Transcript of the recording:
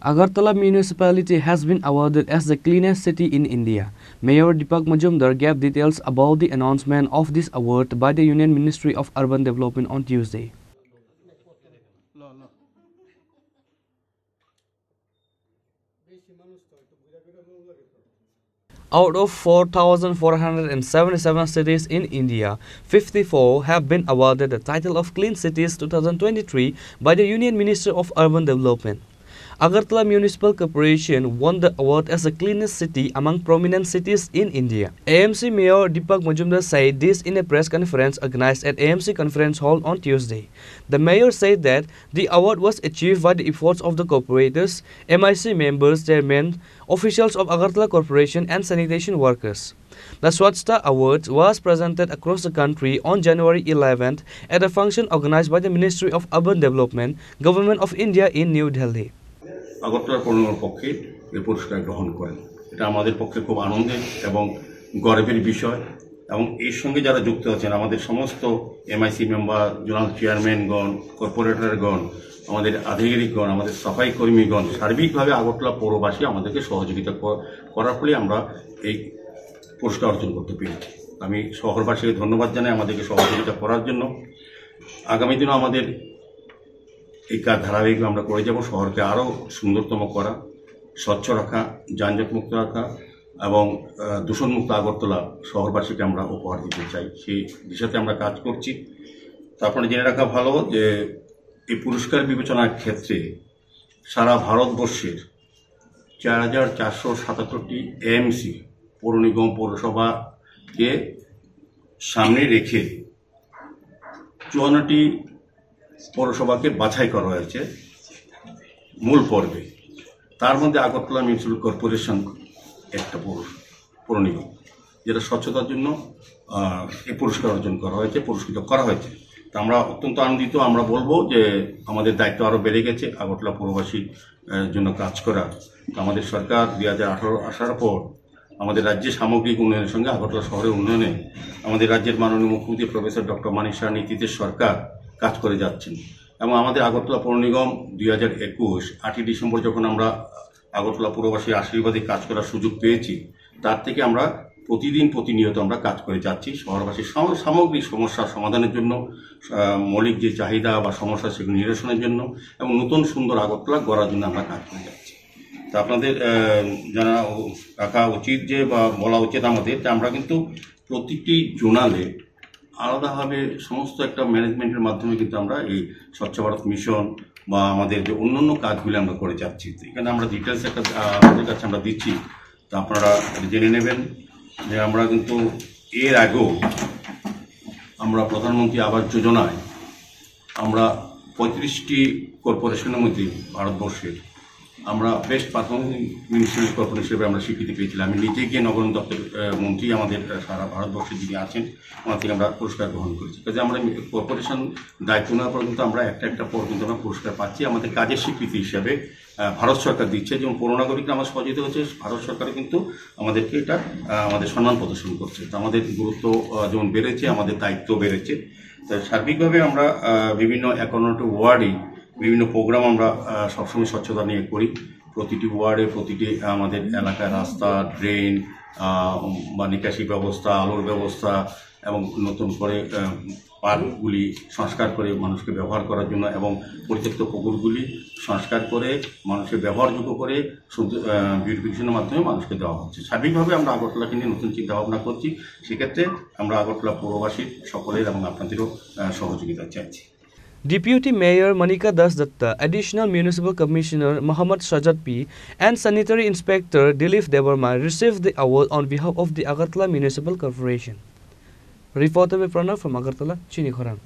Agartala municipality has been awarded as the cleanest city in India. Mayor Deepak Majumdar gave details about the announcement of this award by the Union Ministry of Urban Development on Tuesday. Out of 4,477 cities in India, 54 have been awarded the title of Clean Cities 2023 by the Union Ministry of Urban Development. Agartala Municipal Corporation won the award as the cleanest city among prominent cities in India. AMC Mayor Deepak Majumdar said this in a press conference organized at AMC Conference Hall on Tuesday. The mayor said that the award was achieved by the efforts of the corporators, MIC members, chairmen, officials of Agartala Corporation and sanitation workers. The Swachhta Awards was presented across the country on January 11th at a function organized by the Ministry of Urban Development, Government of India in New Delhi. Agartala পৌরনিগমের পক্ষে এই পুরস্কার গ্রহণ করেন। এটা আমাদের পক্ষে খুব আনন্দের এবং গর্বের বিষয় এবং এর সঙ্গে যারা যুক্ত আছেন আমাদের সমস্ত এমআইসি মেম্বার, জোনাল চেয়ারম্যানগণ, কর্পোরেটরগণ, আমাদের আধিকারিকগণ, আমাদের সাফাই কর্মীগণ, সার্বিকভাবে আগরতলা পৌরবাসী আমাদেরকে সহযোগিতা করার ফলে আমরা এই পুরস্কার অর্জন করতে পেরেছি। আমি শহরবাসীকে ধন্যবাদ জানাই আমাদেরকে সহযোগিতা করার জন্য। আগামী দিনও আমাদের এই কাজ ধারাবাহিক আমরা করে যাব, শহরকে আরও সুন্দরতম করা, স্বচ্ছ রাখা, যানজটমুক্ত রাখা এবং দূষণমুক্ত আগরতলা শহরবাসীকে আমরা উপহার দিতে চাই। সেই দিশাতে আমরা কাজ করছি। তারপরে জেনে রাখা ভালো যে এই পুরস্কার বিবেচনার ক্ষেত্রে সারা ভারতবর্ষের 4,477টি এএমসি পৌর নিগম পৌরসভাকে সামনে রেখে 54টি পৌরসভাকে বাছাই করা হয়েছে মূল পর্বে। তার মধ্যে আগরতলা মিউনিসিপ্যাল কর্পোরেশন একটা পৌর নিগম যেটা স্বচ্ছতার জন্য এই পুরস্কার অর্জন করা হয়েছে, পুরস্কৃত করা হয়েছে। তা আমরা অত্যন্ত আনন্দিত। আমরা বলবো যে আমাদের দায়িত্ব আরও বেড়ে গেছে আগরতলা পৌরবাসীর জন্য কাজ করা। আমাদের সরকার 2018 আসার পর আমাদের রাজ্যের সামগ্রিক উন্নয়নের সঙ্গে আগরতলা শহরের উন্নয়নে আমাদের রাজ্যের মাননীয় মুখ্যমন্ত্রী প্রফেসর ডক্টর মানিক সাহার নেতৃত্বে সরকার কাজ করে যাচ্ছেন। এবং আমাদের আগরতলা পৌর নিগম 2021 8ই ডিসেম্বর যখন আমরা আগরতলা পৌরবাসীর আশীর্বাদে কাজ করার সুযোগ পেয়েছি, তার থেকে আমরা প্রতিনিয়ত আমরা কাজ করে যাচ্ছি শহরবাসীর সামগ্রিক সমস্যার সমাধানের জন্য, মৌলিক যে চাহিদা বা সমস্যা সেগুলো নিরসনের জন্য এবং নতুন সুন্দর আগরতলা গড়ার জন্য আমরা কাজ করে যাচ্ছি। তা আপনাদের জানা রাখা উচিত যে বা বলা উচিত আমাদের যে আমরা কিন্তু প্রতিটি জোনালে আলাদাভাবে সমস্ত একটা ম্যানেজমেন্টের মাধ্যমে কিন্তু আমরা এই স্বচ্ছ ভারত মিশন বা আমাদের যে অন্যান্য কাজগুলি আমরা করে যাচ্ছি। এখানে আমরা ডিটেলস একটা আপনাদের কাছে আমরা দিচ্ছি, তা আপনারা জেনে নেবেন যে আমরা কিন্তু এর আগেও আমরা প্রধানমন্ত্রী আবাস যোজনায় আমরা 35টি কর্পোরেশনের মধ্যে ভারতবর্ষের আমরা বেস্ট পারফর্মিং মিউনিসিপ্যাল কর্পোরেশন হিসেবে আমরা স্বীকৃতি পেয়েছিলাম। আমি নিজে গিয়ে নগরায়ণ দপ্তর মন্ত্রী আমাদের সারা ভারতবর্ষে যিনি আছেন ওনার থেকে আমরা পুরস্কার গ্রহণ করেছি। কাজে আমরা কর্পোরেশন দায়িত্ব নেওয়ার পর কিন্তু আমরা একটা পর কিন্তু আমরা পুরস্কার পাচ্ছি আমাদের কাজের স্বীকৃতি হিসাবে ভারত সরকার দিচ্ছে। যেমন পৌর নাগরিকরা আমার সহযোগিত হচ্ছে, ভারত সরকারও কিন্তু আমাদেরকে এটা আমাদের সম্মান প্রদর্শন করছে। তো আমাদের গুরুত্ব যেমন বেড়েছে, আমাদের দায়িত্ব বেড়েছে। তো সার্বিকভাবে আমরা বিভিন্ন 51টি ওয়ার্ডে বিভিন্ন প্রোগ্রাম আমরা সবসময় স্বচ্ছতা নিয়ে করি। প্রতিটি ওয়ার্ডে প্রতিটি আমাদের এলাকায় রাস্তা, ড্রেন বা নিকাশি ব্যবস্থা, আলোর ব্যবস্থা এবং নতুন করে পার্কগুলি সংস্কার করে মানুষকে ব্যবহার করার জন্য এবং পরিত্যক্ত পুকুরগুলি সংস্কার করে মানুষকে ব্যবহারযোগ্য করে বিউটিফিকেশনের মাধ্যমে মানুষকে দেওয়া হচ্ছে। সার্বিকভাবে আমরা আগরতলাকে নিয়ে নতুন চিন্তাভাবনা করছি। সেক্ষেত্রে আমরা আগরতলা পৌরবাসীর সকলের এবং আপনাদেরও সহযোগিতা চাইছি। Deputy Mayor Manika Das Datta, Additional Municipal Commissioner Muhammad Sajad P, and Sanitary Inspector Dilip Devarma received the award on behalf of the Agartala Municipal Corporation. Reporter by Pranav from Agartala, Chini Khoran.